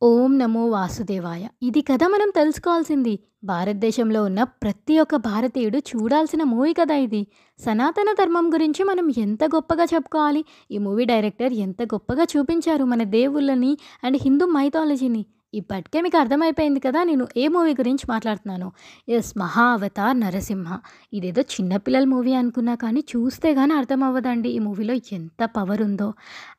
ఓం నమో వాసుదేవాయ. ఇది కదా మనం తెలుసుకోవాల్సింది. భారతదేశంలో ఉన్న ప్రతి ఒక్క భారతీయుడు చూడాల్సిన మూవీ కదా ఇది. సనాతన ధర్మం గురించి మనం ఎంత గొప్పగా చెప్పుకోవాలి. ఈ మూవీ డైరెక్టర్ ఎంత గొప్పగా చూపించారు మన దేవుళ్ళని అండ్ హిందూ మైథాలజీని. ఇప్పటికే మీకు అర్థమైపోయింది కదా నేను ఏ మూవీ గురించి మాట్లాడుతున్నానో. యెస్, 'మహా అవతార్ నరసింహ'. ఇదేదో చిన్న పిల్లల మూవీ అనుకున్నా కానీ చూస్తే గాని అర్థం అవ్వదండి ఈ మూవీలో ఎంత పవర్ ఉందో.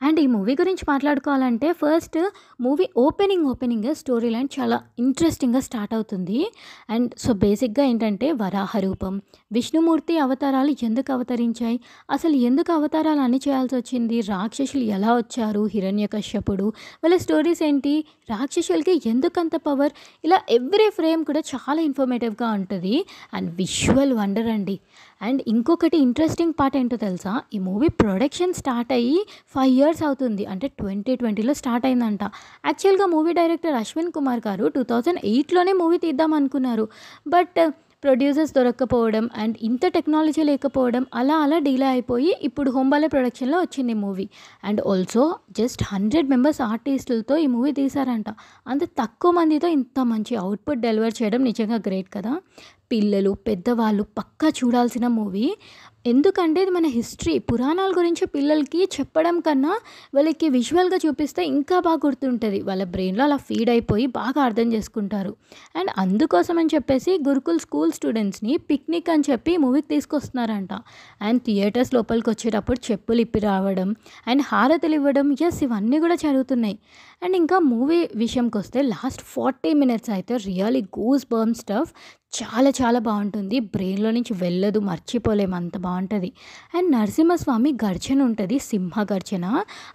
అండ్ ఈ మూవీ గురించి మాట్లాడుకోవాలంటే ఫస్ట్ మూవీ ఓపెనింగే స్టోరీ లైన్ చాలా ఇంట్రెస్టింగ్‌గా స్టార్ట్ అవుతుంది. అండ్ సో బేసిక్‌గా ఏంటంటే వరాహ రూపం, విష్ణుమూర్తి అవతారాలు ఎందుకు అవతరించాయి? అసలు ఎందుకు అవతారాలు అన్ని చేయాల్సొచ్చింది? రాక్షసులు ఎలా వచ్చారు? హిరణ్యకశ్యపుడు వాళ్ళ స్టోరీస్ ఏంటి? రాక్షసులకి ఎందుకంత పవర్? ఇలా ఎవ్రీ ఫ్రేమ్ కూడా చాలా ఇన్ఫర్మేటివ్‌గా ఉంటది. అండ్ విజువల్ వండర్ అండి. అండ్ ఇంకొకటి ఇంట్రెస్టింగ్ పార్ట్ ఏంటో తెలుసా? ఈ మూవీ ప్రొడక్షన్ స్టార్ట్ అయ్యి 5 ఇయర్స్ అవుతుంది. అంటే 2020లో స్టార్ట్ అయిందంట. యాక్చువల్‌గా మూవీ డైరెక్టర్ అశ్విన్ కుమార్ గారు 2008లోనే మూవీ తీద్దాం అనుకున్నారు. బట్ ప్రొడ్యూసర్స్ దొరక్కపోవడం అండ్ ఇంత టెక్నాలజీ లేకపోవడం అలా అలా డిలే అయిపోయి ఇప్పుడు హోంబాలే ప్రొడక్షన్‌లో వచ్చింది ఈ movie. And also just 100 members ఆర్టిస్టులతో ఈ మూవీ తీశారంట. అంత తక్కువ మందితో ఇంత మంచి అవుట్‌పుట్ డెలివర్ చేయడం నిజంగా గ్రేట్ కదా! పిల్లలు, పెద్దవాళ్ళు పక్కా చూడాల్సిన మూవీ. ఎందుకంటే ఇది మన హిస్టరీ, పురాణాల గురించి పిల్లలకి చెప్పడం కన్నా వాళ్ళకి విజువల్‌గా చూపిస్తే ఇంకా బాగా గుర్తుంటది. వాళ్ళ బ్రెయిన్‌లో అలా ఫీడ్ అయిపోయి బాగా అర్థం చేసుకుంటారు. అండ్ అందుకోసం అని చెప్పేసి గురుకుల్ స్కూల్ స్టూడెంట్స్‌ని పిక్నిక్ అని చెప్పి మూవీకి తీసుకొస్తున్నారంట. అండ్ థియేటర్స్ లోపలికొచ్చేటప్పుడు చెప్పులు ఇప్పి రావడం అండ్ హారతులు ఇవ్వడం, యెస్, ఇవన్నీ కూడా జరుగుతున్నాయి. అండ్ ఇంకా మూవీ విషయంకొస్తే లాస్ట్ 40 మినిట్స్ అయితే రియల్లీ గూస్ బంప్ స్టఫ్. చాలా చాలా బావుంటుంది. బ్రెయిన్‌లో నుంచి వెళ్ళదు, మర్చిపోలేము అంత బావుంటది. అండ్ నరసింహస్వామి గర్జన ఉంటది. సింహ గర్జన.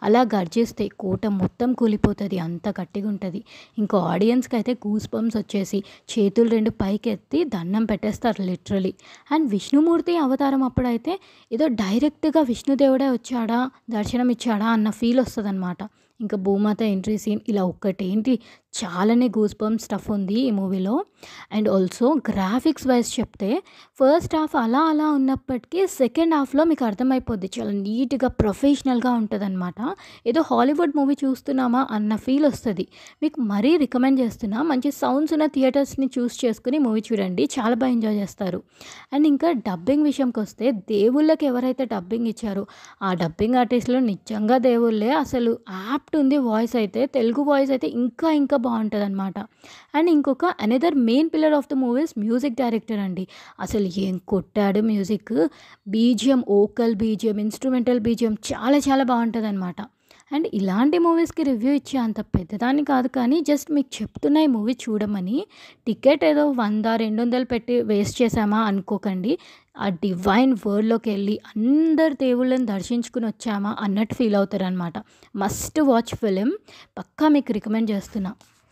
అలా గర్జిస్తే కోట మొత్తం కూలిపోతది. అంత గట్టిగుంటది. ఇంకా ఆడియన్స్‌కైతే గూస్ బంప్స్ వచ్చేసి చేతులు 2 పైకెత్తి దండం పెట్టేస్తారు లిటరల్లీ. అండ్ విష్ణుమూర్తి అవతారం అప్పుడైతే ఏదో డైరెక్ట్‌గా విష్ణుదేవుడే వచ్చాడా, దర్శనం ఇచ్చాడా అన్న ఫీల్ వస్తదనమాట. ఇంకా భూమాత ఎంట్రీ సీన్ ఇలా ఒక్కటేంటి చాలానే గూస్ బంప్ స్టఫ్ ఉంది ఈ మూవీలో. అండ్ ఆల్సో గ్రాఫిక్స్ వైస్ చెప్తే ఫస్ట్ హాఫ్ అలా అలా ఉన్నప్పటికీ సెకండ్ హాఫ్‌లో మీకు అర్థమైపోద్ది. చాలా నీట్‌గా ప్రొఫెషనల్‌గా ఉంటదనమాట. ఏదో హాలీవుడ్ మూవీ చూస్తున్నామా అన్న ఫీల్ వస్తది. మీకు మరీ రికమెండ్ చేస్తున్నా. మంచి సౌండ్స్ ఉన్న థియేటర్స్‌ని చూస్ చేసుకొని మూవీ చూడండి. చాలా బా ఎంజాయ్ చేస్తారు. అండ్ ఇంకా డబ్బింగ్ విషయంకొస్తే దేవుళ్ళకి ఎవరైతే డబ్బింగ్ ఇచ్చారో ఆ డబ్బింగ్ ఆర్టిస్ట్‌లు నిజంగా దేవుళ్ళే. అసలు యాప్ట్ ఉంది వాయిస్ అయితే. తెలుగు వాయిస్ అయితే ఇంకా ఇంకా బావుంటదనమాట. అండ్ ఇంకొక another main pillar of the movies music director అండి. అసలు ఏం కొట్టాడు music. BGM, vocal BGM, instrumental BGM చాలా చాలా బావుంటదనమాట. అండ్ ఇలాంటి మూవీస్‌కి రివ్యూ ఇచ్చే అంత పెద్దదాన్ని కాదు కానీ జస్ట్ మీకు చెప్తున్నా ఈ మూవీ చూడమని. టికెట్ ఏదో 100, 200 పెట్టి వేస్ట్ చేశామా అనుకోకండి. ఆ డివైన్ వరల్డ్‌లోకెళ్ళి అందరు దేవుళ్ళని దర్శించుకొని వచ్చామా అన్నట్టు ఫీల్ అవుతారనమాట. Must watch film. పక్కా మీకు రికమెండ్ చేస్తున్నా.